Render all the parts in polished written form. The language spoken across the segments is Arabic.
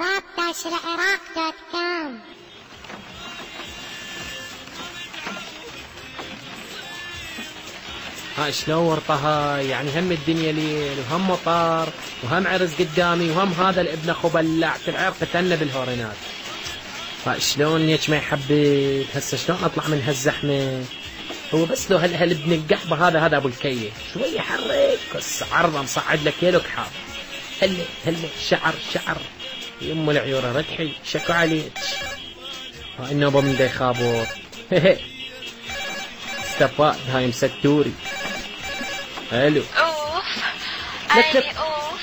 rap-العراق.com. ها شلون ورطها يعني هم الدنيا ليل وهم مطر وهم عرس قدامي وهم هذا الابن اخو بلع العرق تتنى بالهورينات. فشلون يك ما يحبك هسه شلون اطلع من هالزحمه؟ هو بس لو هالابن القحبه هذا ابو الكيه شوي يحرك بس عرضه مصعد لك يلو كحاب. هلا شعر يم العيوره ردحي شكو عليك. ها النوبه من دي خابور استفاد هاي مستوري. الو اوف لك اوف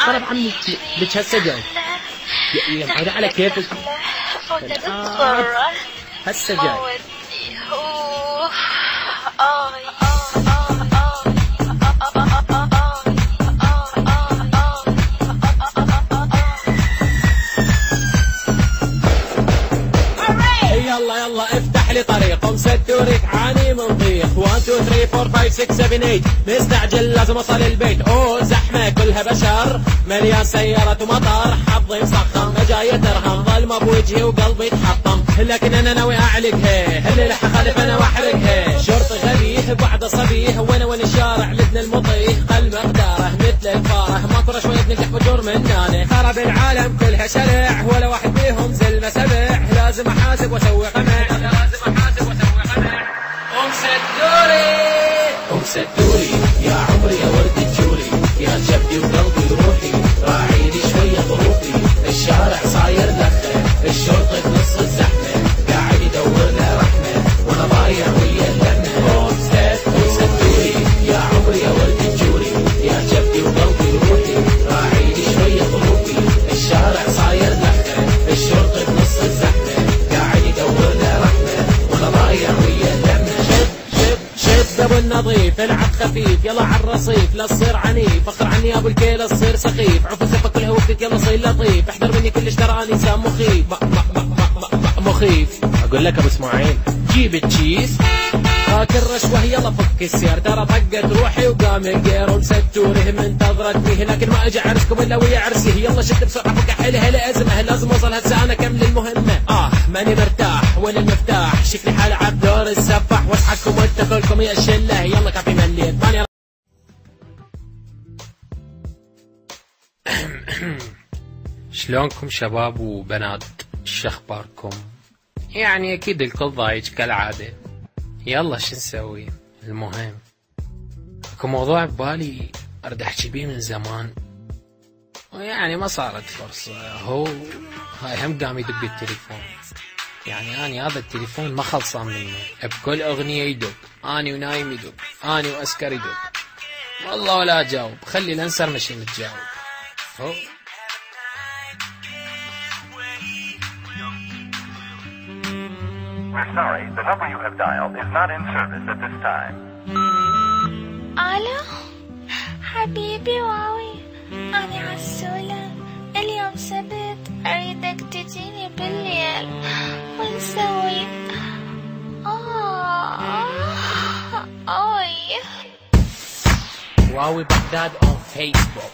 طلب عمي لك هسه جاي يا على كيفك هسه جاي. اوف يلا افتح لي طريق ومستوريك عاني من ضيق. 1 2 3 4 5 6 7 8 مستعجل لازم اوصل البيت. اوه زحمه كلها بشر مليان سيارة ومطر حظي مسخم جاي ترهم ظلمه بوجهي وقلبي تحطم لكن انا ناوي اعلقها هالليله حخالف انا واحرقها. شرطي غبيه بعد صبيه وين الشارع لدنا المطيه قل مقداره مثل الفاره ماكو شويه بنفتح فجور من نانه. خرب العالم كلها شرع ولا واحد فيهم زلمه سبع لازم احاسب واسوي قمع ام ستوري يا عمري يا ورد الجوري يا جبدي وقلبي وروحي راعيني شويه ظروفي. الشارع صاير لخه الشرطي بنص الزحمه قاعد يدور له رحمه وانا ضايع ويا اللمه. ام ستوري يا عمري يا ورد الجوري يا جبدي وقلبي وروحي راعيني شويه ظروفي. الشارع صاير لخه الشرطي بنص الزحمه قاعد يدور له رحمه وانا ضايع ويا اللمه. شد ابو النظيف العب خفيف يلا عالرصيف لا تصير عنيف اخر عني ابو الكيل تصير سخيف عف الزفه كلها وقتك يلا صير لطيف احذر مني كلش تراني انسان مخيف مخيف. اقول لك ابو اسماعيل جيب التشيز هاك الرشوه يلا فك السير ترى طقت روحي وقام القير ومستوره منتظرتني لكن ما اجي عرسكم الا ويا عرسي. يلا شد بسرعه فك حيلها لازمه لازم اوصل هسه انا كمل المهمه. ماني مرتاح وين المفتاح شكلي حال عب دور السفاح واصحكم واتكلكم يا الشله يلا كافي مليت ماني. شلونكم شباب وبنات شخباركم؟ يعني اكيد الكل ضايج كالعاده. يلا شو نسوي؟ المهم اكو موضوع ببالي اريد احكي بيه من زمان ويعني ما صارت فرصه. هو هاي هم قام يدق التليفون يعني اني هذا التليفون ما خلصان منه بكل اغنيه يدق اني ونايم يدق اني واسكر يدق والله ولا اجاوب خلي الانسر مشي متجاوب. هو We're sorry, the number you have dialed is not in service at this time. الو حبيبي واوي انا عسولة اليوم سبت اريدك تجيني بالليل ونسوي اوي واوي بغداد اون فيسبوك.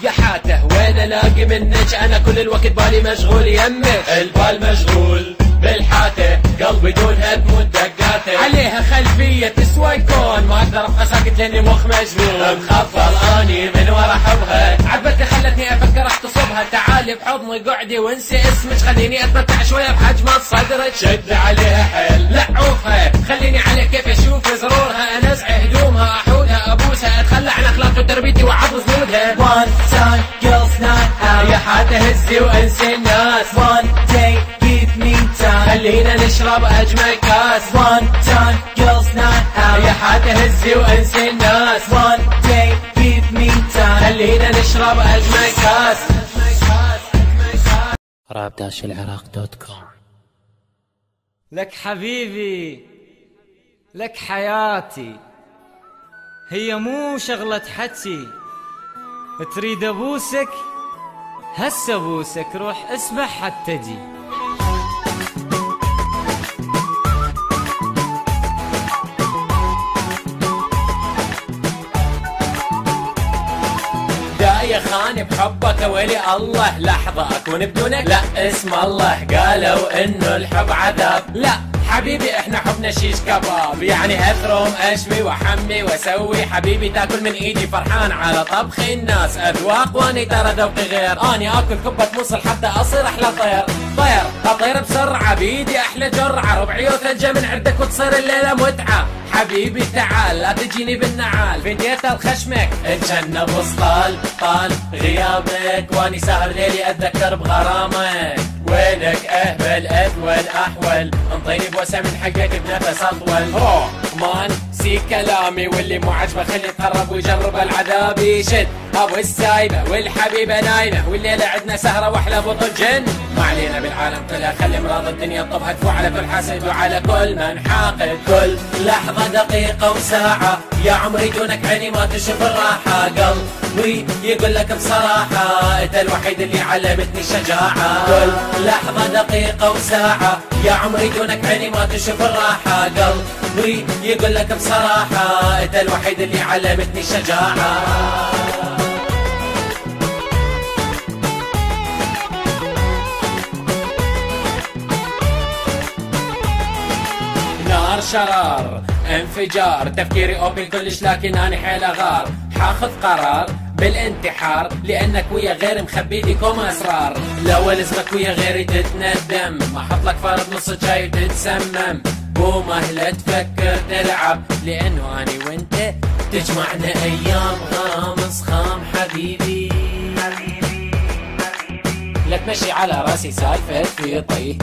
يا حاته وين الاقي منك انا كل الوقت بالي مشغول يمك. البال مشغول بالحاته قلبي دونها تموت دقاته عليها خلفيه تسوى الكون ما اقدر ابقى ساكت لاني مخ مجنون مخفض اني من ورا حبها عبتني خلتني افكر اغتصبها. تعالي بحضني قعدي وانسي اسمك خليني اتمتع شويه بحجم صدرك. شد عليها حيل لعوفها خليني على كيف اشوف زرورها انزع هدومها احودها ابوسها اتخلى عن اخلاقي وتربيتي وعض زنودها. One time girls night out يا حاته هزي وانسي الناس. One day give me time خلينا نشرب اجمل كاس. One time girls night out يا حاته هزي وانسي الناس. One day give me time خلينا نشرب اجمل كاس. rap-العراق.com. لك حبيبي لك حياتي هي مو شغلة حكي تريد ابوسك هسه ابوسك روح اسبح حتى جي. يا خاني بحبك ولي الله، لحظة اكون بدونك لا اسم الله، قالوا انه الحب عذاب، لا حبيبي احنا حبنا شيش كباب، يعني اثرم اشوي وحمي واسوي، حبيبي تاكل من ايدي فرحان على طبخ الناس اذواق، واني ترى ذوقي غير، اني اكل كبة موصل حتى اصير احلى طير، طير اطير بسرعة بيدي احلى جرعة، ربعي وثلجة من عندك وتصير الليلة متعة، حبيبي تعال لا تجيني بالنعال، فديت الخشمك الجنة بوسطال، طال غيابك واني سهر ليلي اتذكر بغرامك، وينك اهبل اثول احول، انطيني بوسع من حقك بنفس اطول، روح مان سي كلامي، واللي مو عجبه خلي يتقرب ويجرب العذاب، يشد ابو السايبه والحبيبه نايمه، والليله عندنا سهره واحلى بطل جن، ما علينا بالعالم كلها خلي امراض الدنيا طبها تفو على كل حاسد وعلى كل من حاقد، كل لحظه دقيقه وساعه يا عمري دونك عيني ما تشوف الراحه، قلبي يقول لك بصراحه انت الوحيد اللي علمتني الشجاعه، كل لحظه دقيقه وساعه يا عمري دونك عيني ما تشوف الراحه، قلبي يقول لك بصراحه انت الوحيد اللي علمتني الشجاعه. نار شرار انفجار تفكيري اوبن كلش، لكن اني حيل اغار، حاخذ قرار بالانتحار لانك ويا غيري مخبي لكم اسرار، لو لزمك ويا غيري تتندم، ما احط لك فرد نص جاي وتتسمم، مو مهلة تفكر تلعب، لانه اني وانت تجمعنا ايام غرام صخام حبيبي، لا تمشي على راسي سالفة في طي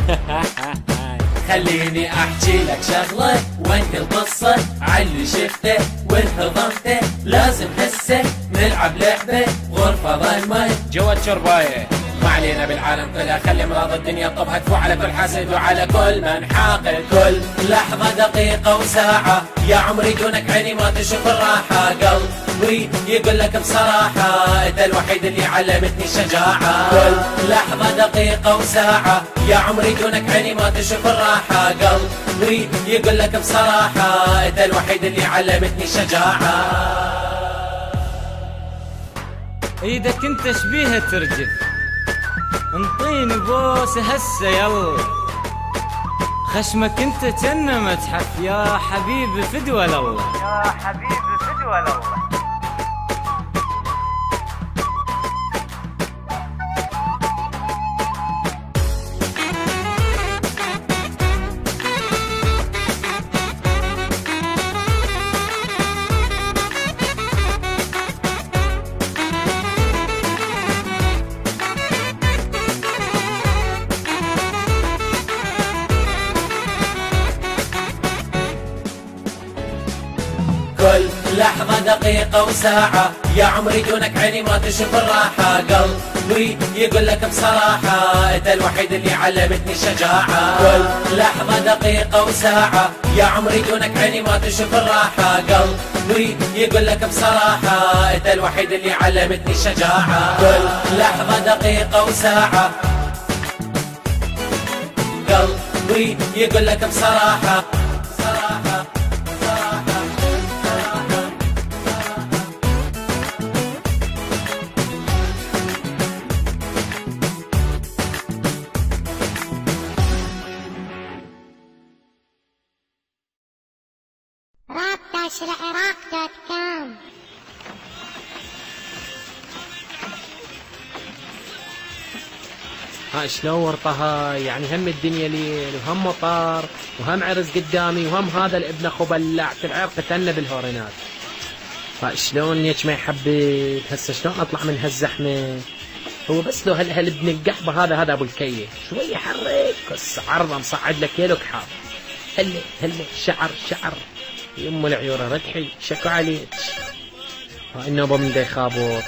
خليني احكي لك شغله وانت القصه عاللي شفته وانهضمته، لازم هسه نلعب لعبه غرفه ظلمه جوة شربايه، ما علينا بالعالم كلها خلي امراض الدنيا طبها تفو على كل حاسد وعلى كل من حاقد، كل لحظه دقيقه وساعه يا عمري دونك عيني ما تشوف الراحه، قلبي يقول لك بصراحه انت الوحيد اللي علمتني الشجاعه، كل لحظه دقيقه وساعه يا عمري دونك عيني ما تشوف الراحه، قلبي يقول لك بصراحه انت الوحيد اللي علمتني الشجاعه. ايدك انت شبيها ترجف، انطيني بوسه هسه يلا، خشمك انت جنة متحف يا حبيبي فدوى لله، يا حبيبي فدوى لله. كل لحظة دقيقة وساعة يا عمري دونك عيني ما تشوف الراحة، قلبي يقول لك بصراحة انت الوحيد اللي علمتني الشجاعة، كل لحظة دقيقة وساعة يا عمري دونك عيني ما تشوف الراحة، قلبي يقول لك بصراحة انت الوحيد اللي علمتني الشجاعة، كل لحظة دقيقة وساعة قلبي يقول لك بصراحة صراحة. rap-العراق.com. ها شلون ورطة هاي؟ يعني هم الدنيا ليل وهم مطار وهم عرس قدامي وهم هذا الابن اخو بلع تلعب قتلنا بالهورينات. ها شلون يك ما يحبك هسه شلون اطلع من هالزحمة؟ هو بس لو هالابن القحبة هذا ابو الكية شوية حرك بس عرضه مصعد لك يلو كحاب. هلا شعر يم العيون ردحي شكو عليك. ها انه بمدي خابور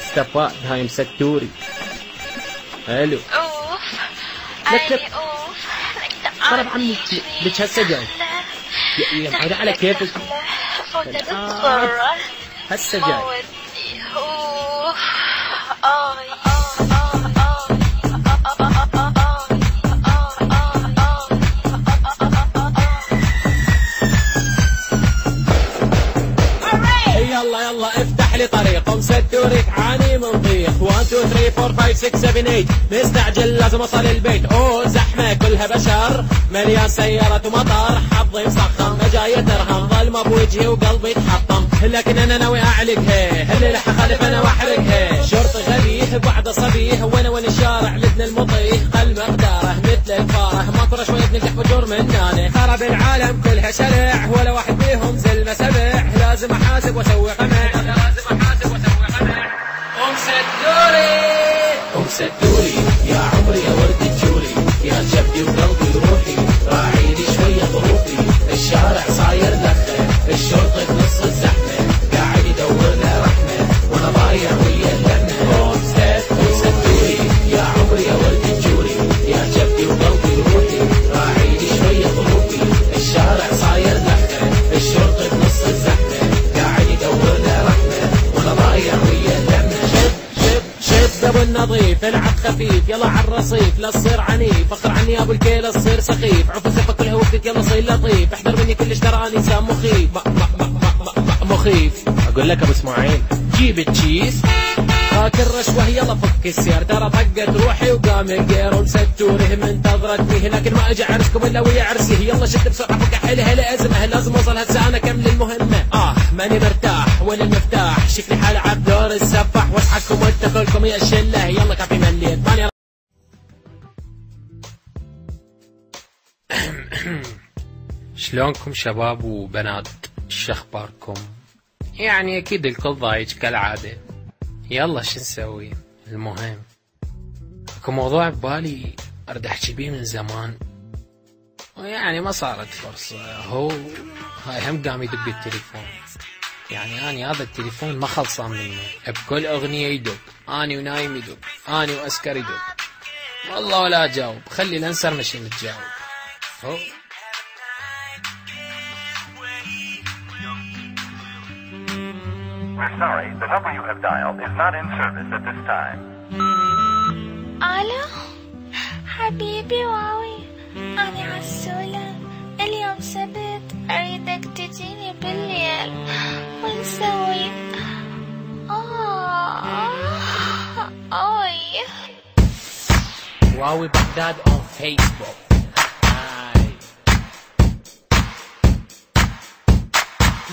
استفاد هاي مستوري. الو اوف لك اوف طلب عمي لك هسه جاي يا على كيفك فوت الصرة هسه جاي. اوف يلا افتح افتح لي طريق ومسدوري تعاني من ضيق 1 2 3 4 5 6 7 8 مستعجل لازم اوصل البيت اوه زحمة كلها بشر مليان سيارة ومطر حظي مسخم جاية ترهم ظلمة بوجهي وقلبي يتحطم لكن انا ناوي اعلقها اللي رح اخالف انا واحرقها شرطي غبيه بعد صبيه وين الشارع لدنا المطيح قل مقداره مثل الفاره مطرة شوية بنجح فجور منانه خرب العالم كلها شرع ولا واحد فيهم زلمة سبع لازم احاسب واسوي قمع ومسدوري يا عمري يا ورد الجوري يا جبدي وقلبي وروحي راعيني شوية ظروفي الشارع صاير لخة الشرطي بنص الزحمة قاعد يدور له رحمة وانا ضايع ويا اللمة ومسدوري يا عمري يا ورد الجوري يا جبدي وقلبي وروحي راعيني شوية ظروفي الشارع صاير لخة الشرطي بنص الزحمة قاعد يدور له رحمة وانا ضايع ويا اللمة شد ابو النظيف العب خفيف يلا عالرصيف لا تصير عنيف اخر عني ابو الكيل تصير سخيف عفو الزفه كلها وقتك يلا صير لطيف احذر مني كلش تراني انسان مخيف مخيف اقول لك ابو اسماعيل جيب التشيز هاك الرشوه يلا فك السير ترى طقت روحي وقام القير ومسدوري منتظرتني لكن ما اجي عرسكم الا ويا عرسي يلا شد بسرعه فك حيلها لازمه لازم اوصل هسه انا كمل المهمه ماني مرتاح وين المفتاح شكلي حال عب دور السفاح واصحكم وانت كلكم يا الشله يلا كافي مليت ماني شلونكم شباب وبنات شخباركم يعني اكيد الكل ضايج كالعاده يلا شو نسوي المهم اكو موضوع ببالي اريد احكي بيه من زمان ويعني ما صارت فرصه هو هاي هم قام يدق التليفون يعني اني هذا التليفون ما خلصان منه بكل اغنيه يدق اني ونايم يدق اني واسكر يدق والله ولا اجاوب خلي الانسر مش متجاوب هو We're sorry, the number you have dialed is not in service at this time. ألو حبيبي واوي أنا عسولة اليوم سبت أريدك تجيني بالليل ونسوي أوي واوي بغداد on Facebook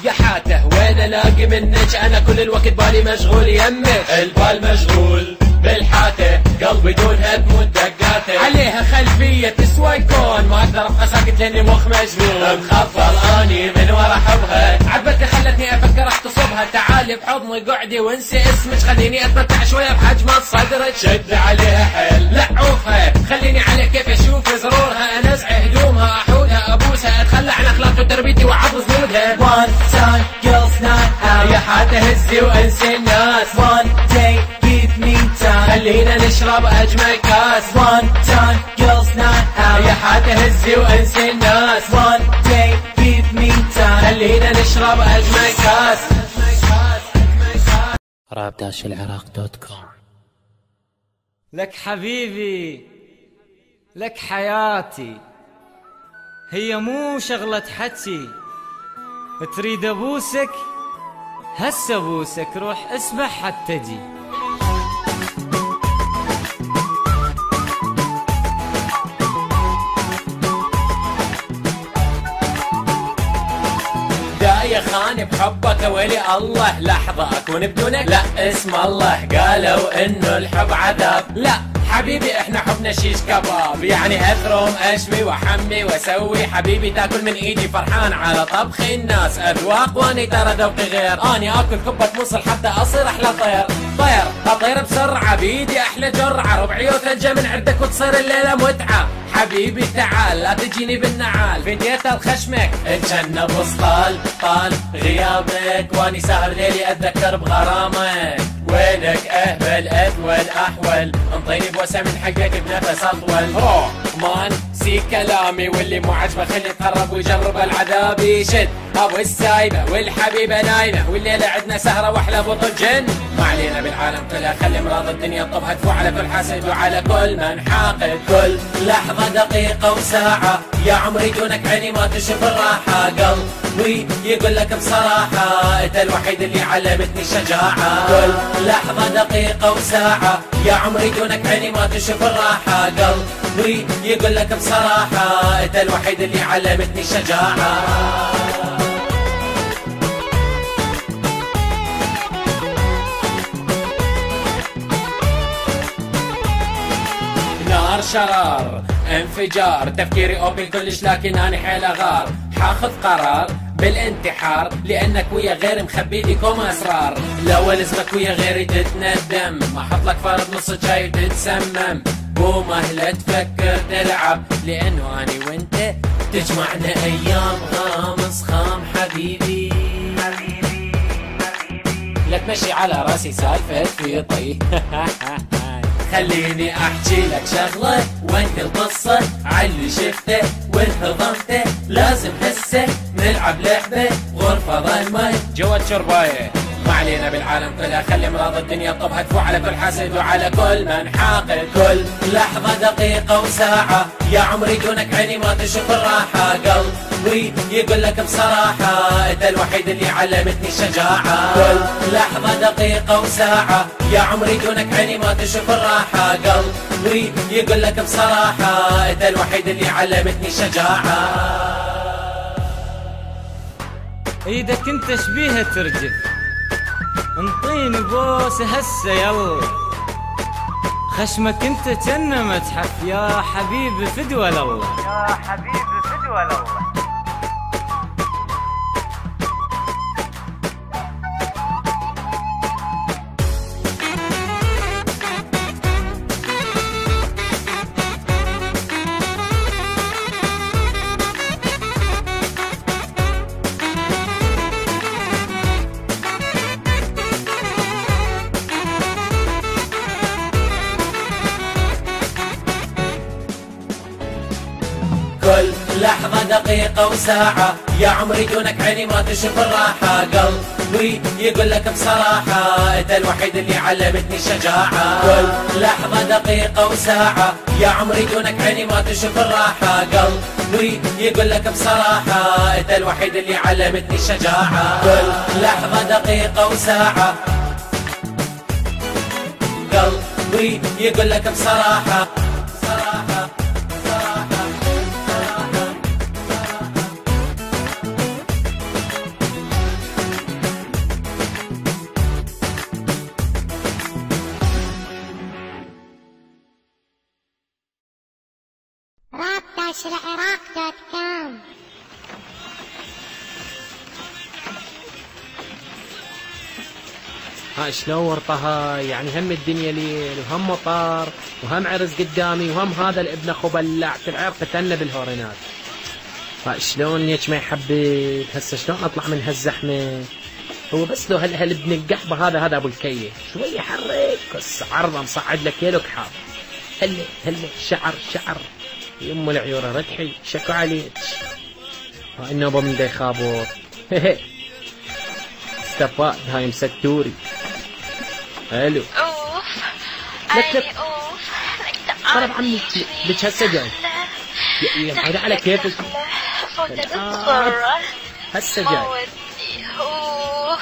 يا حاته وين الاقي منك انا كل الوقت بالي مشغول يمك البال مشغول بالحاتة قلبي دونها تموت دقاته عليها خلفية تسوى يكون ما اقدر ابقى ساكت لاني مخ مجنون مخفض اني من ورا حبها عبتني خلتني افكر اغتصبها تعالي بحضني قعدي وانسي اسمك خليني اتمتع شوية بحجم صدرك شد عليها حيل لعوفها خليني على كيف اشوف زرورها انزع هدومها احودها ابوسها اتخلى عن اخلاق وتربيتي وعض زنودها One time girls night out يا حاتة هزي وانسي الناس One day give me time خلينا نشرب اجمل كاس One time girls night out يا حاتة هزي وانسي الناس One day give me time خلينا نشرب اجمل كاس rap-العراق.com لك حبيبي لك حياتي هي مو شغلة حكي تريد ابوسك هسه ابوسك روح اسبح حتى جي داية خاني بحبك ولي الله لحظة اكون بدونك لا اسم الله قالوا انه الحب عذاب لا حبيبي احنا حبنا شيش كباب يعني اثرم اشوي وحمي واسوي حبيبي تاكل من ايدي فرحان على طبخ الناس اذواق واني ترى ذوقي غير اني اكل كبة موصل حتى اصير احلى طير اطير بسرعة بيدي احلى جرعة ربعي وثلجة من عندك وتصير الليلة متعة حبيبي تعال لا تجيني بالنعال فديت الخشمك الجنة بوسطال طال غيابك واني سهر ليلي اتذكر بغرامك وينك اهبل اذول احول انطيني بوسه من حقك بنفس اطول روح ما نسي كلامي واللي مو عجبه خلي يتقرب ويجرب العذاب يشد ابو السايبه والحبيبه نايمه والليله عندنا سهره واحلى بطل جن ما علينا بالعالم كلها خلي مرض الدنيا طبها تفو على كل حاسد وعلى كل من حاقد كل لحظه دقيقه وساعه يا عمري دونك عيني ما تشوف الراحه قلبي يقول لك بصراحه انت الوحيد اللي علمتني شجاعة. كل لحظة دقيقة وساعة يا عمري دونك عيني ما تشوف الراحة. قلبي يقول لك بصراحة انت الوحيد اللي علمتني شجاعة. نار شرار انفجار تفكيري اوبن كلش لكن اني حيل اغار. حاخذ قرار بالانتحار لانك ويا غيري مخبي لي كوم اسرار. لو لازمك ويا غيري تتندم ما احط لك فرد نص جاي تتسمم. مو مهلة تفكر تلعب لانه اني وانت تجمعنا ايام غامص خام حبيبي. لا تمشي على راسي سالفة في طي. خليني احكي لك شغلة وانت القصة عاللي شفته وانهضمته. لازم هسه نلعب لعبة غرفة ظلمة جوا الشرباية. ما علينا بالعالم كلها خلي امراض الدنيا طبها تفوع على كل حاسد وعلى كل من حاقد. كل لحظة دقيقة وساعة يا عمري دونك عيني ما تشوف الراحة. قلبي يقول لك بصراحة انت الوحيد اللي علمتني شجاعة. كل لحظة دقيقة وساعة يا عمري دونك عيني ما تشوف الراحة. قلبي يقول لك بصراحة انت الوحيد اللي علمتني شجاعة. ايدك انت شبيها ترجف انطيني بوسه هسه يلا. خشمك انت جنة متحف يا حبيبي فدوى لله. يا حبيبي فدوى لله. كل لحظة دقيقة وساعة يا عمري دونك عيني ما تشوف الراحة. قلبي يقول لك بصراحة انت الوحيد اللي علمتني شجاعة. كل لحظة دقيقة وساعة يا عمري دونك عيني ما تشوف الراحة. قلبي يقول لك بصراحة انت الوحيد اللي علمتني شجاعة. كل لحظة دقيقة وساعة قلبي يقول لك بصراحة. rap-العراق.com. شلون ورطها يعني هم الدنيا ليل وهم مطار وهم عرس قدامي وهم هذا الابن اخو بلع تلعب قتلنا بالهورينات. شلون هيك ما يحبك هسه شلون اطلع من هالزحمه. هو بس لو هالابن القحبه هذا ابو الكيه شويه حرك بس عرضه مصعد لك يلك حار. هلا شعر يم العيوره ردحي شكو عليك انه من دي خابور. استفاد هاي مستوري. الو اوف لك اوف طلب عمي لك هسه جاي يا على كيفك هسه جاي. اوف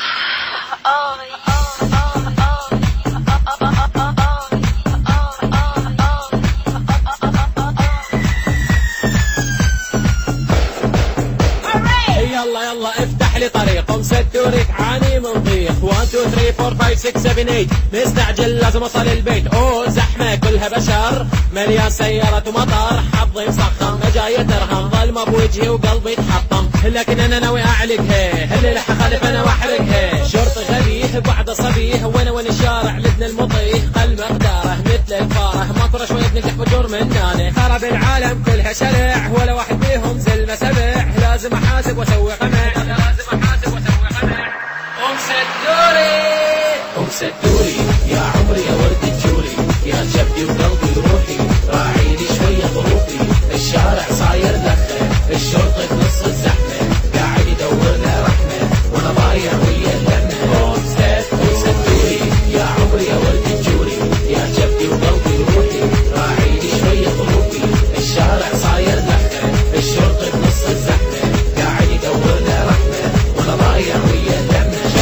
يلا افتح لي طريق ومستوري تعاني من ضيق. 1 2 3 4 5 6 7 8 مستعجل لازم اوصل البيت. اوه زحمه كلها بشر مليان سيارة ومطر. حظي مسخم جاي ترهم ظلمه بوجهي وقلبي تحطم. لكن انا ناوي اعلقها هالليله حخالف انا واحرقها. شرطي غبيه بعد صبيه وين الشارع لدنا المطيح. قل مقداره مثل الفاره مطره شويه بنجح بجور من نانه. خرب العالم كلها شرع ولا واحد فيهم زلمه سبع. لازم احاسب واسوي قمع. ام ستوري يا عمري يا ورد الجوري يا جبدي وقلبي وروحي. راعيني شويه ظروفي الشارع صاير دخه. الشرطي في نص الزحمه قاعد يدور له رحمه وانا ضايع ويا اللمه. ام ستوري يا عمري يا ورد الجوري يا جبدي وقلبي وروحي. راعيني شويه ظروفي الشارع صاير دخه. الشرطي في نص الزحمه قاعد يدور له رحمه وانا ضايع ويا اللمه.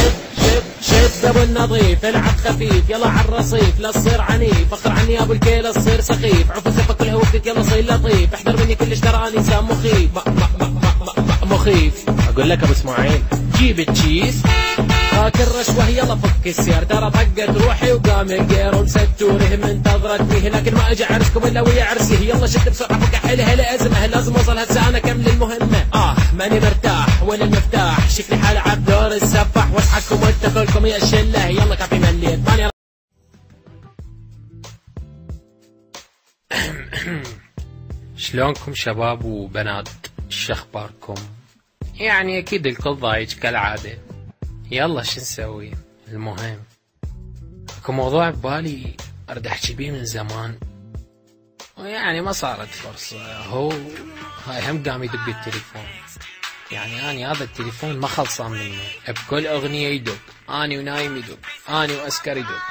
ابو النظيف العب خفيف يلا عالرصيف لا تصير عنيف اخر عني يا ابو الكيل تصير سخيف عفو سفك كلها وقتك يلا صير لطيف احذر مني كلش ترى اني انسان مخيف مخيف اقول لك ابو اسماعيل جيب التشيز هاك الرشوه يلا فك السير ترى طقت روحي وقام الجير ومستوره منتظرتني لكن ما اجي عرسكم الا ويا عرسي يلا شد بسرعه فك حيلها لازمه لازم اوصل هسه انا اكمل المهمه ماني مرتاح وين المفتاح شكلي حالي عالدور السفاح واصحكم وانت كلكم يا الشله يلا كافي مليت ماني شلونكم شباب وبنات؟ شخباركم؟ يعني اكيد الكل ضايج كالعادة. يلا شو نسوي؟ المهم اكو موضوع ببالي اريد احكي بيه من زمان ويعني ما صارت فرصة. هو هاي هم قام يدق التليفون، يعني اني هذا التليفون ما خلصان منه، بكل اغنية يدق، اني ونايم يدق، اني واسكر يدق،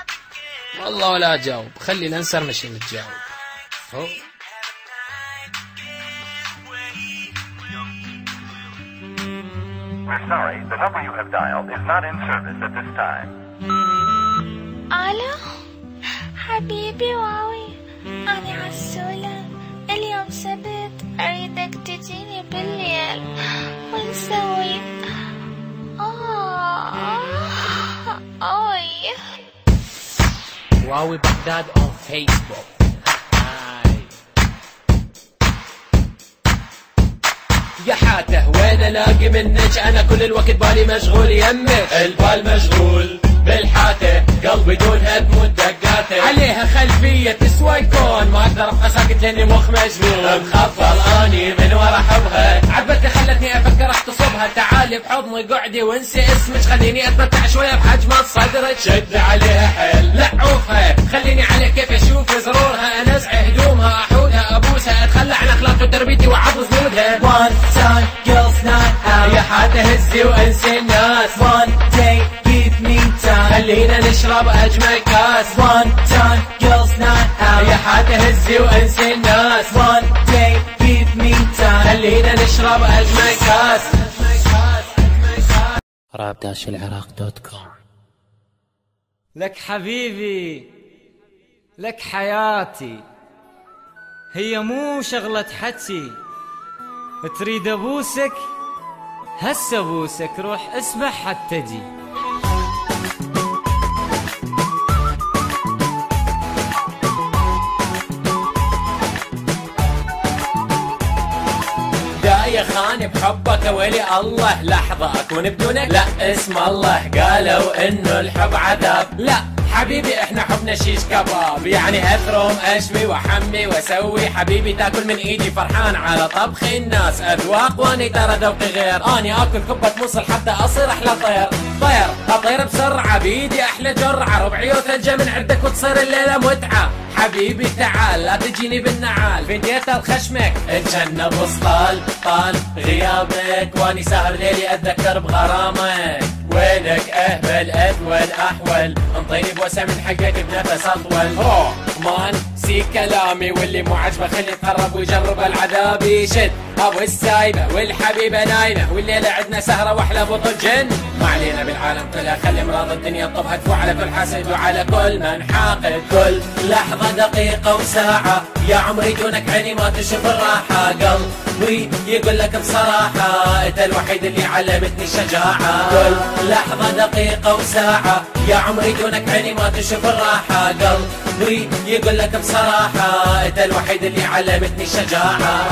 والله ولا اجاوب، خلي الانسر مشي متجاوب. هو We're sorry, the number you have dialed is not in service at this time. ألو حبيبي واوي، أنا عسولة، اليوم سبت أريدك تجيني بالليل ونسوي أوي. واوي بغداد on Facebook. يا حاته وين الاقي منك انا كل الوقت بالي مشغول يمك، البال مشغول بالحاته قلبي دونها تموت دقاته، عليها خلفيه تسوى الكون ما اقدر ابقى ساكت لاني مخ مجنون، مخفل اني من ورا حبها عبتي خلتني افكر اغتصبها، تعالي بحضني قعدي وانسي اسمك خليني اتمتع شويه بحجم صدرك، شد عليها حيل لعوفها خليني على كيف اشوف زرورها، انزع هدومها احودها ابوسها اتخلى عن اخلاق تربيتي وعض زنودها. One time girls night out يا حاته هزي وانسي الناس، One day give me time خلينا نشرب اجمل كاس، One time girls night out يا حاته هزي وانسي الناس، One day give me time خلينا نشرب اجمل كاس. rap-العراق.com. لك حبيبي لك حياتي، هي مو شغلة حكي، تريد ابوسك هسه ابوسك، روح اسبح حتى جي. يا خاني بحبك ولي الله، لحظة اكون بدونك لا اسم الله، قالوا انه الحب عذاب، لا حبيبي احنا حبنا شيش كباب، يعني اثرم اشوي واحمي واسوي، حبيبي تاكل من ايدي فرحان على طبخ الناس اذواق، واني ترى ذوقي غير، اني اكل كبة موصل حتى اصير احلى طير، طير اطير بسرعة بيدي احلى جرعة، ربعي وثلجة من عندك وتصير الليلة متعة، حبيبي تعال لا تجيني بالنعال، فديت الخشمك اتجنب وسطال طال غيابك، واني سهر ليلي اتذكر بغرامك، وينك اهبل اثول احول، انطيني بوسع من حقك بنفس اطول، هو مان سي كلامي، واللي مو عجبه خلي يتقرب ويجرب العذاب، يشد ابو السايبه والحبيبه نايمه، والليله عندنا سهره واحلى بطل جن، ما علينا بالعالم كلها خلي امراض الدنيا تطب هتفو على كل حاسد وعلى كل من حاقد، كل لحظه دقيقه وساعه يا عمري دونك عيني ما تشوف الراحه، قلبي يقول لك بصراحه انت الوحيد اللي علمتني شجاعه، كل لحظه دقيقه وساعه يا عمري دونك عيني ما تشوف الراحه، قلبي يقول لك بصراحه انت الوحيد اللي علمتني شجاعه.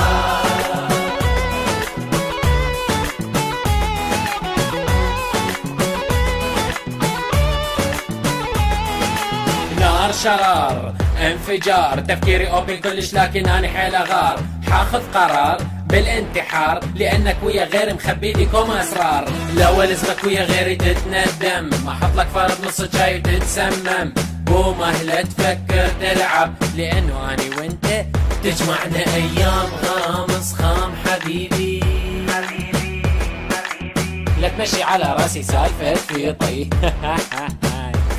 نار شرار انفجار تفكيري اوبن كلش، لكن اني حيل اغار، حاخذ قرار بالانتحار لانك ويا غيري مخبي لكم اسرار، لو لزمك ويا غيري تتندم، ما احط لك فرد نص جاي تتسمم، مو مهلة تفكر تلعب، لانه اني وانت تجمعنا ايام غرام صخام حبيبي، لا تمشي على راسي سالفة فيطي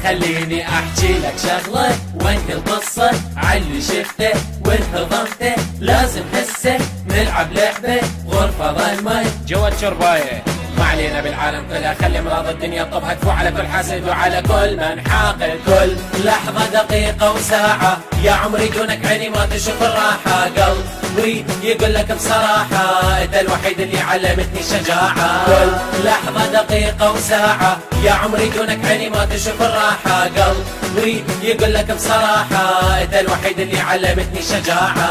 خليني احكي لك شغله وانهي القصه عاللي شفته وانهضمته، لازم هسه نلعب لعبه غرفه ظلمه جوا الشربايه، ما علينا بالعالم كلها، خلي امراض الدنيا طبها تفوح على كل حاسد وعلى كل من حاقد. كل لحظة دقيقة وساعة يا عمري دونك عيني ما تشوف الراحة. قلبي يقول لك بصراحة انت الوحيد اللي علمتني الشجاعة. كل لحظة دقيقة وساعة يا عمري دونك عيني ما تشوف الراحة. قلبي يقول لك بصراحة انت الوحيد اللي علمتني الشجاعة.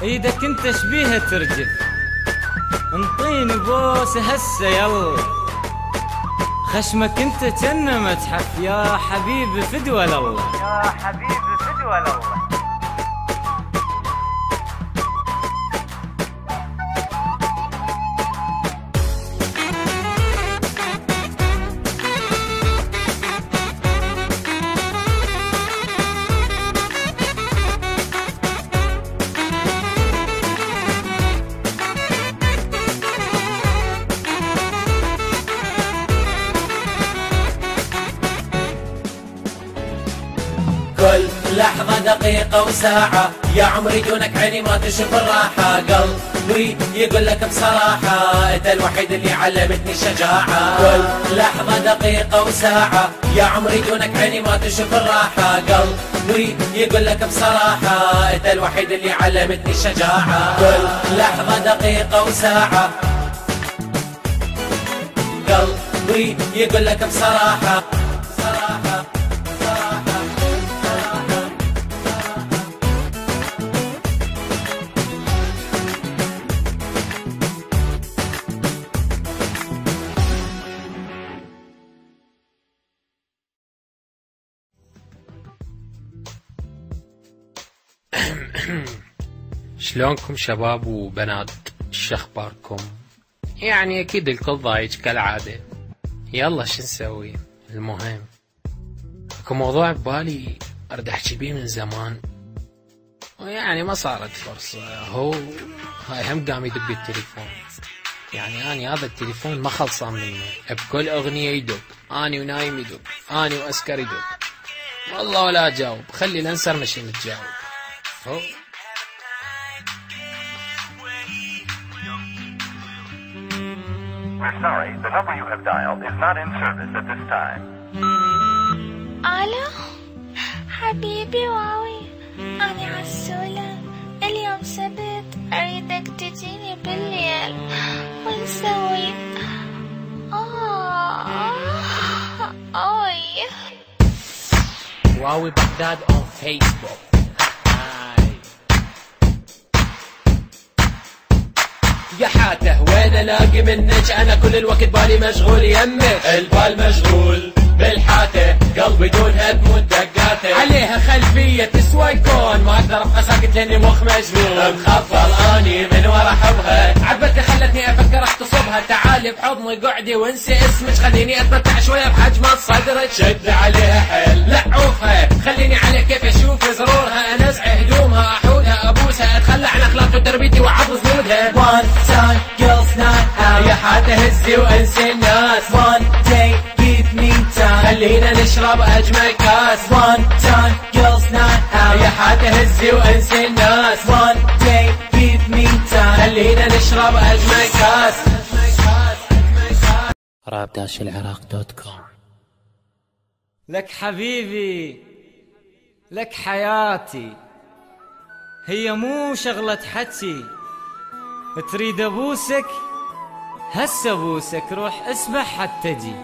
ايدك انت شبيها ترجف، انطيني بوسه هسه يلا. خشمك انت جنة متحف يا حبيبي فدوى لله، يا حبيبي فدوى لله. كل لحظة دقيقة وساعة يا عمري دونك عيني ما تشوف الراحة. قلبي يقول لك بصراحة انت الوحيد اللي علمتني الشجاعة. كل لحظة دقيقة وساعة يا عمري دونك عيني ما تشوف الراحة. قلبي يقول لك بصراحة انت الوحيد اللي علمتني الشجاعة. كل لحظة دقيقة وساعة قلبي يقول لك بصراحة. شلونكم شباب وبنات؟ شخباركم؟ يعني اكيد الكل ضايج كالعادة. يلا شو نسوي؟ المهم اكو موضوع ببالي اريد احكي بيه من زمان ويعني ما صارت فرصة. هو هاي هم قام يدق التليفون، يعني اني هذا التليفون ما خلصان منه، بكل اغنية يدق، اني ونايم يدق، اني واسكر يدق، والله ولا اجاوب، خلي الانسر مشي متجاوب. هو We're sorry, the number you have dialed is not in service at this time. ألو حبيبي واوي، أنا عسولة، اليوم سبت أريدك تجيني بالليل ونسوي أوي. واوي بغداد on Facebook. يا حاته وين الاقي منك؟ انا كل الوقت بالي مشغول يمك، البال مشغول بالحاته، قلبي دونها تموت دقاته، عليها خلفيه تسوى الكون، ما اقدر ابقى ساكت لاني مخ مجنون، مخفض اني من ورا حبها، عبتني خلتني افكر اغتصبها، تعالي بحضني قعدي وانسي اسمك، خليني اتمتع شويه بحجم صدرك، شد عليها حيل لعوفها، خليني على كيف اشوف زرورها، انزع هدومها، احودها، ابوسها، اتخلى عن اخلاق وتربيتي وعض زنودها. One time girls night out، يا حاته هزي وانسي الناس، one day give me time، خلينا نشرب اجمل كاس، one time girls night out، يا حاته هزي وانسي الناس، one day give me time، خلينا نشرب اجمل كاس. rap-العراق.com. لك حبيبي لك حياتي، هي مو شغلة حكي، تريد ابوسك هسه ابوسك، روح اسبح حتى جي.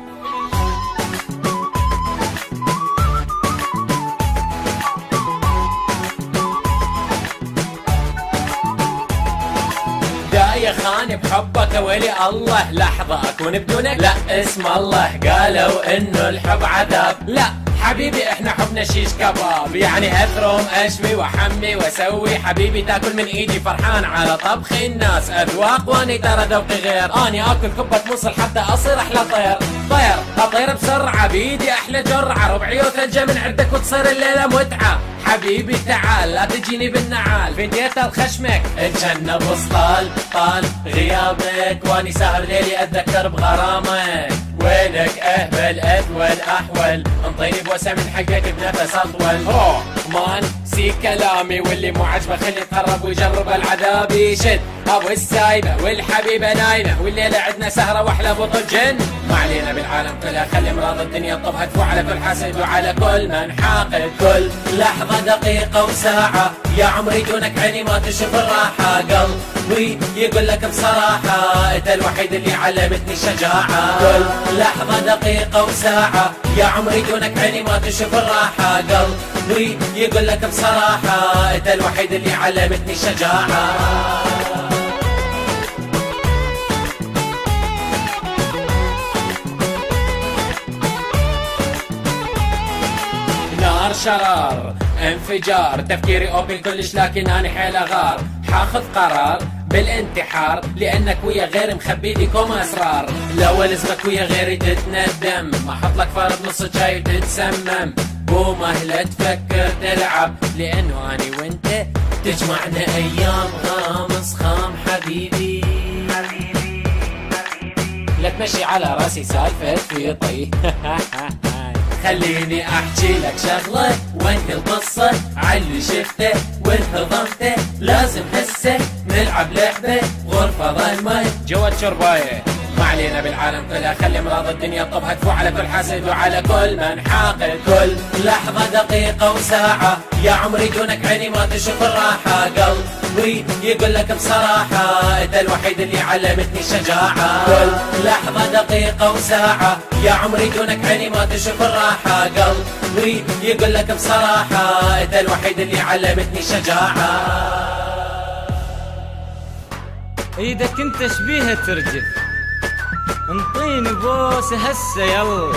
داية خاني بحبك ولي الله، لحظة اكون بدونك لا اسم الله، قالوا انه الحب عذاب، لا حبيبي احنا حبنا شيش كباب، يعني اثرم اشوي وحمي واسوي، حبيبي تاكل من ايدي فرحان على طبخ الناس، اذواق واني ترى ذوقي غير، اني اكل كبة موصل حتى اصير احلى طير، طير اطير بسرعة بيدي احلى جرعة، ربعي وثلجة من عندك وتصير الليلة متعة، حبيبي تعال لا تجيني بالنعال، فديت الخشمك اتجنب وسطال طال غيابك، واني سهر ليلي اتذكر بغرامك، وينك اهبل اثول احول، طيب وسع من حقك بنفس اطول. مان سيك كلامي واللي مو عجبه خلي يتقرب ويجرب العذاب يشد. ابو السايبه والحبيبه نايمه والليله عندنا سهره واحلى بطل جن. ما علينا بالعالم كلها خلي امراض الدنيا طبها تفوع على كل حاسد وعلى كل من حاقد. كل لحظه دقيقه وساعه يا عمري دونك عيني ما تشوف الراحه. قلبي يقول لك بصراحه انت الوحيد اللي علمتني شجاعه. كل لحظه دقيقه وساعه يا عمري دونك عيني ما تشوف الراحه. قلبي يقول لك بصراحه انت الوحيد اللي علمتني شجاعه. نار شرار انفجار تفكيري اوبن كلش لكن اني حيل اغار. حاخذ قرار بالانتحار لانك ويا غيري مخبي لكم اسرار. لو لزمك ويا غيري تتندم ما احط لك فرد نص جاي وتتسمم. مو مهلة تفكر تلعب لانه اني وانت تجمعنا ايام غرام صخام حبيبي. لا تمشي على راسي سالفة في طي. خليني احكي لك شغله وانهي القصه عاللي شفته وانهضمته. لازم هسه نلعب لعبه غرفه ظلمه جوا الشربايه. ما علينا بالعالم كلها خلي امراض الدنيا طبها تفوع على كل حاسد وعلى كل من حاقد. كل لحظه دقيقه وساعه يا عمري دونك عيني ما تشوف الراحه. قلبي يقول لك بصراحه انت الوحيد اللي علمتني شجاعه. كل لحظه دقيقه وساعه يا عمري دونك عيني ما تشوف الراحه. قلبي يقول لك بصراحه انت الوحيد اللي علمتني شجاعه. ايدك انت شبيها ترجف انطيني بوسه هسه يلا.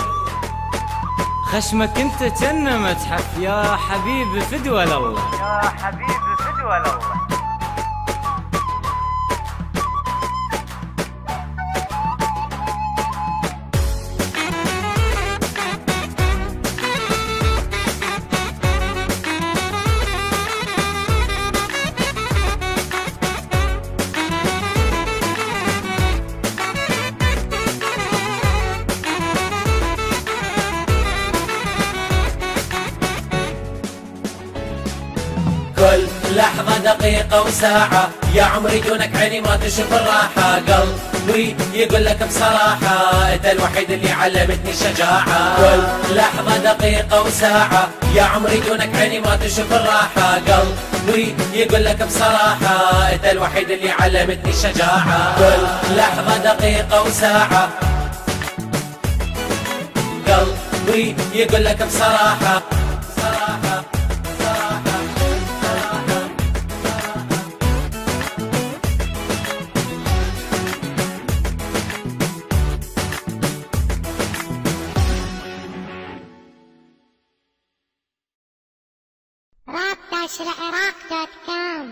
خشمك انت جنة متحف يا حبيبي فدوى لله. يا حبيبي فدوى لله. كل لحظة دقيقة وساعة يا عمري دونك عيني ما تشوف الراحة. قلبي يقول لك بصراحة انت الوحيد اللي علمتني شجاعة. كل لحظة دقيقة وساعة يا عمري دونك عيني ما تشوف الراحة. قلبي يقول لك بصراحة انت الوحيد اللي علمتني شجاعة. كل لحظة دقيقة وساعة قلبي يقول لك بصراحة. rap-iraq.com.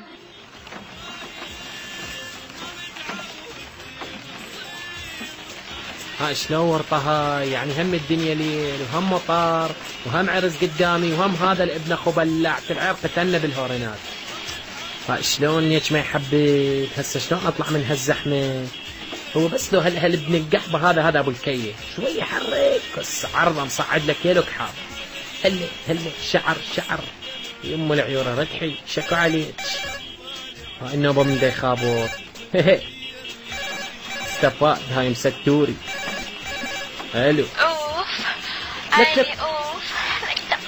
ها شلون ورطها يعني هم الدنيا ليل وهم مطار وهم عرس قدامي وهم هذا الابن اخو بلع كل عرق تنى بالهورينات. ها شلون يك ما يحبك هسه شلون اطلع من هالزحمه. هو بس لو هالابن القحبه هذا ابو الكيه شوي يحرك بس عرضه مصعد لك يلو كحاب. هلا شعر يم العيوره ركحي شكو عليك. ها النوبه من دي خابور. استفاد هاي مستوري. الو اوف لك اوف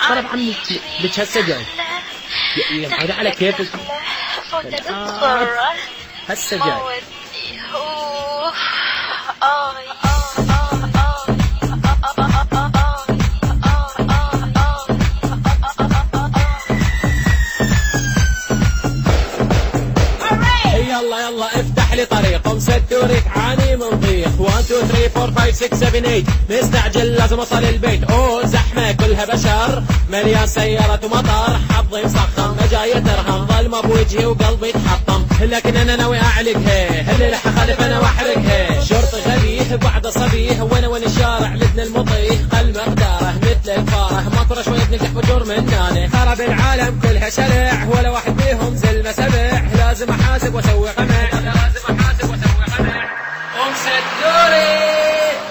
طلب عمي لك هسه جاي يا على كيفك هسه جاي. اوف يلا افتح لي طريق مسدوري تعاني من ضيق. 1 2 3 4 5 6 7 8 مستعجل لازم اوصل البيت. اوه زحمه كلها بشر مليان سيارات ومطر. حظي مسخم جاي ترهم ظلمه بوجهي وقلبي تحطم. لكن انا ناوي اعلقها اللي راح اخالف انا واحرقها. شرطي غبيه بعد صبيه وين الشارع لدنا المطيه. قل مقداره مثل الفاره مطره شويه بنقح بجور منانه. خرب العالم كلها شرع ولا واحد فيهم زلمه سبع. لازم احاسب واسوي قمع.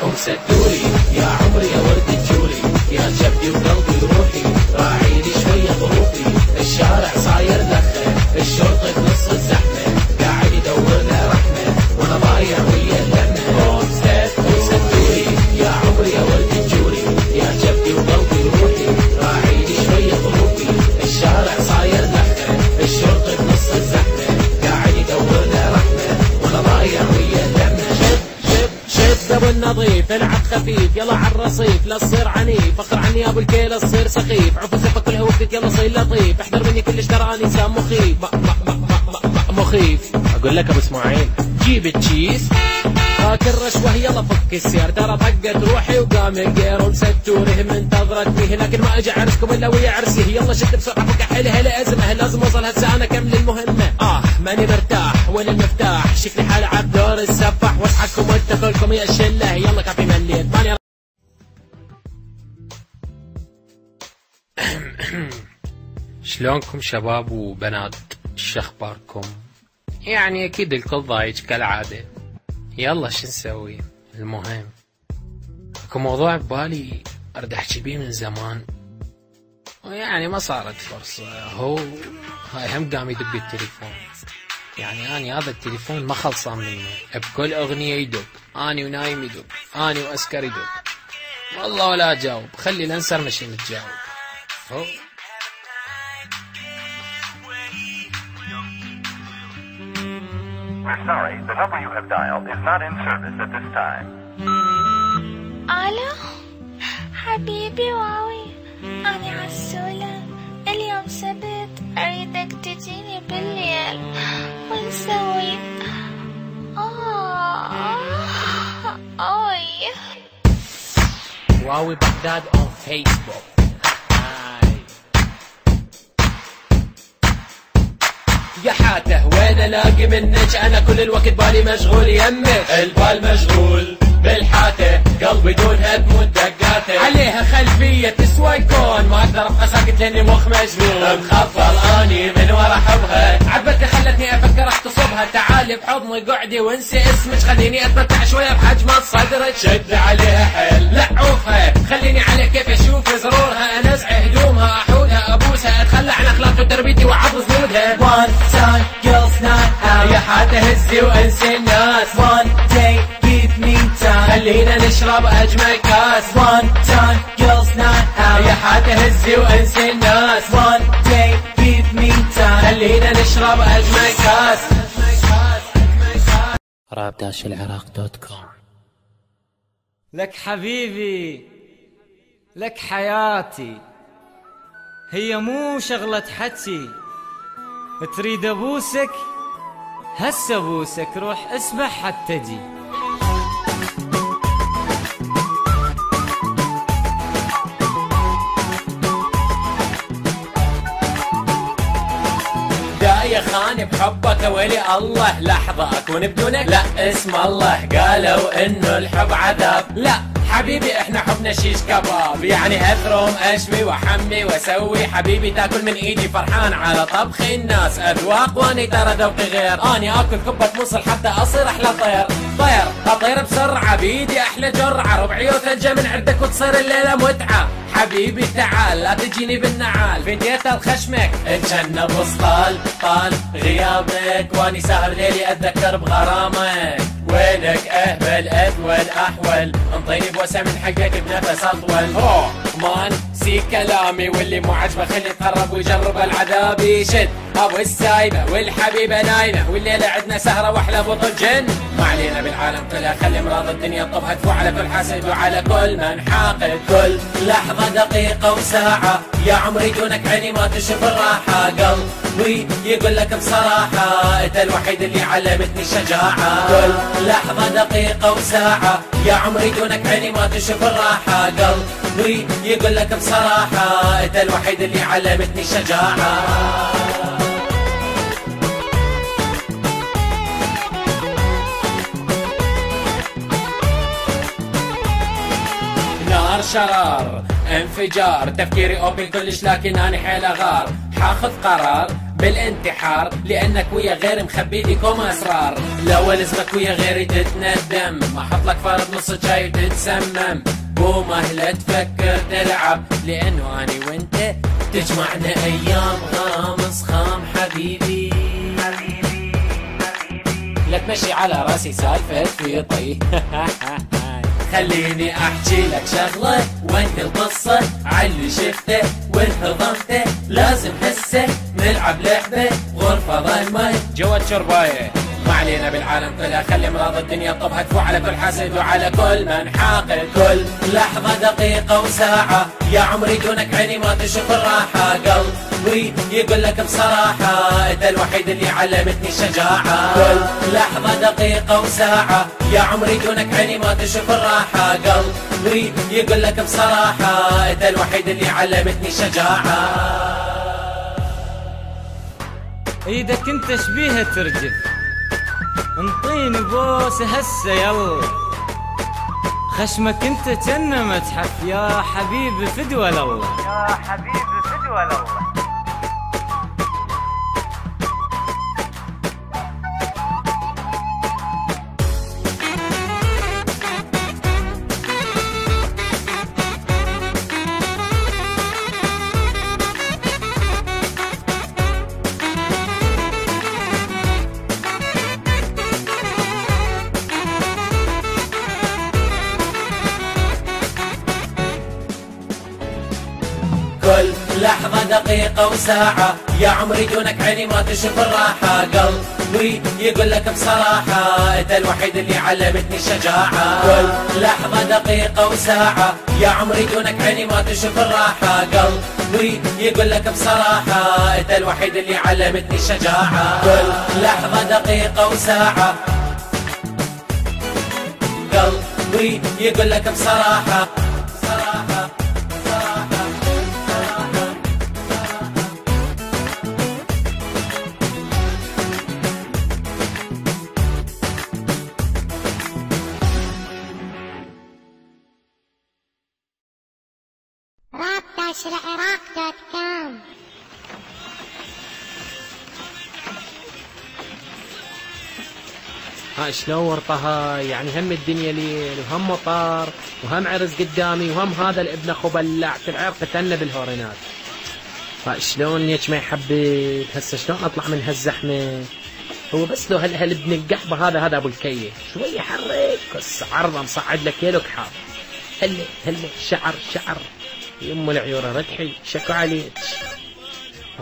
ام سدوري يا عمري يا ورد الجوري يا شبدي وقلبي صاير دخة الشرطة بنص الزحمة قاعد يدور له رحمة وانا ضايع ويا اللمة سدوري يا عمري يا ولد الجوري يا جبدي وقلبي وروحي راعيني شوية ظروفي الشارع صاير دخة الشرطة بنص الزحمة قاعد يدور له رحمة وانا ضايع ويا اللمة شد ابو النظيف العب خفيف يلا عالرصيف لا تصير عنيف اقر عني يا ابو الكيل تصير سخيف عفو زفك كلها وقتك يلا صير لطيف احذر مني كلش تراني انسان مخيف مخيف اقول لك ابو اسماعيل جيب التشيز هاك الرشوه يلا فك السير ترى طقت روحي وقام القير ومستوره منتظرتني لكن ما اجي عرسكم الا ويا عرسي يلا شد بسرعه فك حيلها لازمه لازم اوصل هسه انا كمل المهمه ماني مرتاح وين المفتاح شكلي حال عب دور السفاح واصحكم وانت كلكم يا الشله يلا كافي مليت ماني شلونكم شباب وبنات؟ شخباركم؟ يعني اكيد الكل ضايج كالعادة. يلا شو نسوي؟ المهم اكو موضوع ببالي اريد احكي بيه من زمان ويعني ما صارت فرصة. هو هاي هم قام يدق التليفون، يعني اني هذا التليفون ما خلصان منه، بكل اغنية يدق، اني ونايم يدق، اني واسكر يدق، والله ولا اجاوب، خلي الانسر مش متجاوب. هو We're sorry, the number you have dialed is not in service at this time. ألو حبيبي واوي، أنا عسولة، اليوم سبت أريدك تجيني بالليل ونسوي أوي. واوي بغداد on Facebook. يا حاته وين الاقي منك انا كل الوقت بالي مشغول يمك، البال مشغول بالحاته قلبي دونها تموت دقاته، عليها خلفية تسوى يكون ما اقدر ابقى ساكت لاني مخ مجنون، مخفل اني من ورا حبها عبتي خلتني افكر اغتصبها، تعالي بحضني قعدي وانسي اسمك، خليني اتمتع شوية بحجم صدرك، شد عليها حيل لعوفها خليني على كيف اشوف زرورها، انزع هدومها احودها ابوسها، اتخلى عن اخلاقي وتربيتي وعض زنودها. One time girls night out يا حاته هزي وانسي الناس، One day give me time خلينا نشرب اجمل كاس، One time girls night out يا حاته هزي وانسي الناس، One day give me time خلينا نشرب اجمل كاس. rap-العراق.com. لك حبيبي لك حياتي، هي مو شغلة حكي، تريد ابوسك هسه ابوسك، روح اسبح حتى جي. داية خاني بحبك ويلي الله، لحظة اكون بدونك لا اسم الله، قالوا انه الحب عذاب، لا حبيبي احنا حبنا شيش كباب، يعني اثرم اشوي وحمي واسوي، حبيبي تاكل من ايدي فرحان على طبخ الناس اذواق، واني ترى ذوقي غير، اني اكل كبة موصل حتى اصير احلى طير اطير بسرعة بيدي احلى جرعة، ربعي وثلجة من عندك وتصير الليلة متعة، حبيبي تعال لا تجيني بالنعال، فديت الخشمك اتجنب وسطال طال غيابك، واني سهر ليلي اتذكر بغرامك، وينك اهبل اذول احول، انطيني بوسع من حقك بنفس اطول، هو مان سي كلامي، واللي مو عجبه خلي يتقرب ويجرب العذاب، يشد ابو السايبه والحبيبه نايمه، والليله عندنا سهره واحلى بطل جن، ما علينا بالعالم كلها خلي امراض الدنيا طبها تفو على كل حاسد وعلى كل من حاقد، كل لحظه دقيقه وساعه يا عمري دونك عيني ما تشوف الراحه، قلبي يقول لك بصراحه انت الوحيد اللي علمتني الشجاعه، كل لحظه دقيقه وساعه يا عمري دونك عيني ما تشوف الراحه، قلبي يقول لك بصراحه انت الوحيد اللي علمتني الشجاعه. نار شرار انفجار تفكيري اوبن كلش، لكن اني حيل اغار، حاخذ قرار بالانتحار لانك ويا غيري مخبي لكم اسرار، لو لزمك ويا غيري تتندم، ما احط لك فرد نص جاي وتتسمم، مو مهلة تفكر تلعب، لانه اني وانت تجمعنا ايام غامص خام حبيبي، لا تمشي على راسي سالفة في طي. خليني احكي لك شغلة وانت القصة عاللي شفته وانهضمته، لازم حسه نلعب لعبة غرفة ظلمة جوا شرباية. ما علينا بالعالم كله، خلي امراض الدنيا طبها تفوح على كل حاسد وعلى كل من حاقد. كل لحظة دقيقة وساعة يا عمري دونك عيني ما تشوف الراحة. قلبي يقول لك بصراحة انت الوحيد اللي علمتني الشجاعة. كل لحظة دقيقة وساعة يا عمري دونك عيني ما تشوف الراحة. قلبي يقول لك بصراحة انت الوحيد اللي علمتني الشجاعة. ايدك انت شبيها ترجف، انطيني بوسه هسه يلا. خشمك انت جنة متحف يا حبيبي فدوى لله، يا حبيبي فدوى لله. كل لحظة دقيقة وساعة يا عمري دونك عيني ما تشوف الراحة. قلبي يقول لك بصراحة انت الوحيد اللي علمتني الشجاعة. كل لحظة دقيقة وساعة يا عمري دونك عيني ما تشوف الراحة. قلبي يقول لك بصراحة انت الوحيد اللي علمتني الشجاعة. كل لحظة دقيقة وساعة قلبي يقول لك بصراحة. rap-iraq.com. شلون ورطها يعني هم الدنيا ليل وهم مطار وهم عرس قدامي وهم هذا الابن اخو بلع العرق قتلنا بالهورينات. شلون يك ما يحبك هسه شلون اطلع من هالزحمه؟ هو بس لو هالابن القحبه هذا ابو الكيه شوي حرك بس عرضه مصعد لك يلك حار. هلا شعر يم العيون ردحي شكو عليك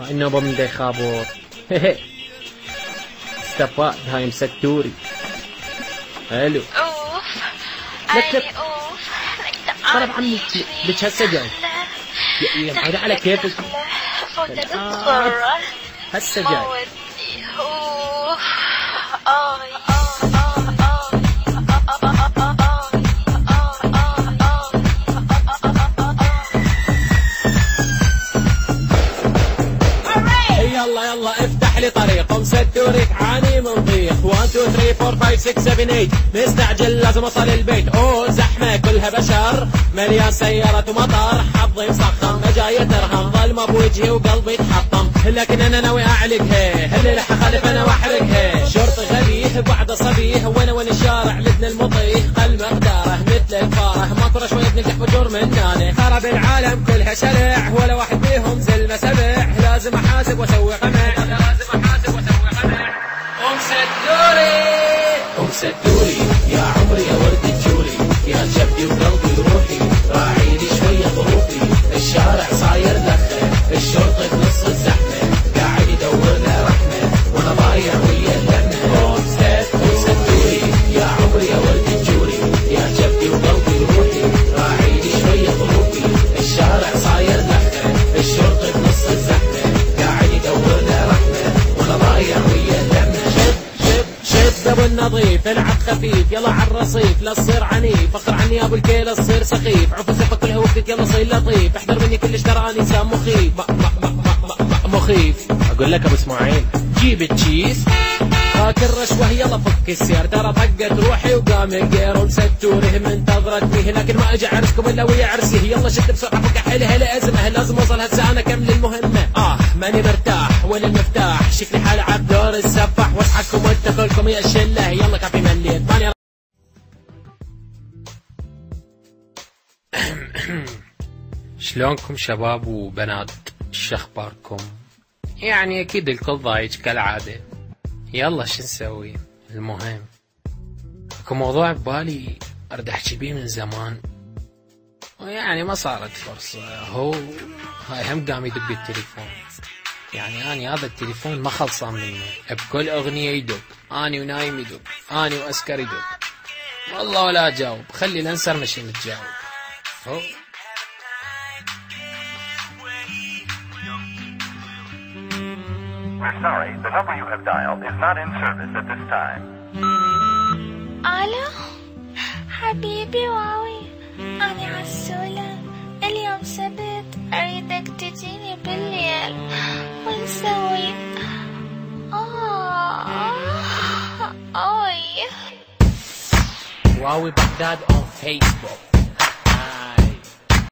انه بمدي خابور. استفاد هاي مستوري حلو. اوف لك اوف طلب عمي لك هسه جاي يا على كيفك هسه جاي. اوف يلا افتح لي طريق ومستوري تعاني من ضيق. 1 2 3 4 5 6 7 8 مستعجل لازم اوصل البيت. اوه زحمه كلها بشر مليان سيارة ومطر حظي مسخم جاية ترهم ظلمة بوجهي وقلبي يتحطم لكن انا ناوي اعلقها هالليلة حخالف انا واحرقها. شرطي غبيه بعد صبيه وين الشارع لدنا المطيح قل مقداره مثل الفاره مطرة شوية بنجح فجور منانه. خرب العالم كلها شرع ولا واحد فيهم زلمة سبع لازم احاسب واسوي قمع ام سدوري يا عمري يا ورد الجوري يا جبدي وقلبي وروحي راعيني شوية ظروفي. الشارع صاير لخة الشرطة بنص الزحمة قاعد يدور له رحمة وانا ضايع ويا اللمة. ام سدوري يا عمري يا ورد الجوري يا جبدي وقلبي وروحي راعيني شوية ظروفي. الشارع صاير لخة الشرطة بنص الزحمة قاعد يدور له رحمة وانا ضايع ويا اللمة. شد ابو النظيف العب خفيف يلا عالرصيف لا تصير عنيف اخر عني ابو الكيل تصير سخيف عفو الزفه كلها وقتك يلا صير لطيف احذر مني كلش تراني انسان مخيف مخيف. اقول لك ابو اسماعيل جيب التشيز هاك الرشوه يلا فك السير ترى طقت روحي وقام القير ومستوره منتظرتني لكن ما اجي عرسكم الا ويا عرسي. يلا شد بسرعه فك حيلها لازمه لازم اوصل هسه انا كمل المهمه. ماني مرتاح وين المفتاح شكلي حال عب دور السفاح واصحكم وانت كلكم يا الشله يلا كافي مليت ماني. شلونكم شباب وبنات شو اخباركم؟ يعني اكيد الكل ضايج كالعادة. يلا شو نسوي؟ المهم اكو موضوع ببالي اريد احكي بيه من زمان، ويعني ما صارت فرصة. هو هاي هم قام يدق التليفون، يعني اني هذا التليفون ما خلصان منه، بكل اغنية يدق، اني ونايم يدق، اني واسكر يدق، والله ولا اجاوب، خلي الانسر مش متجاوب. هو We're sorry, the number you have dialed is not in service at this time. ألو حبيبي واوي، أنا عسولة، اليوم سبت أريدك تجيني بالليل ونسوي واوي بغداد on Facebook.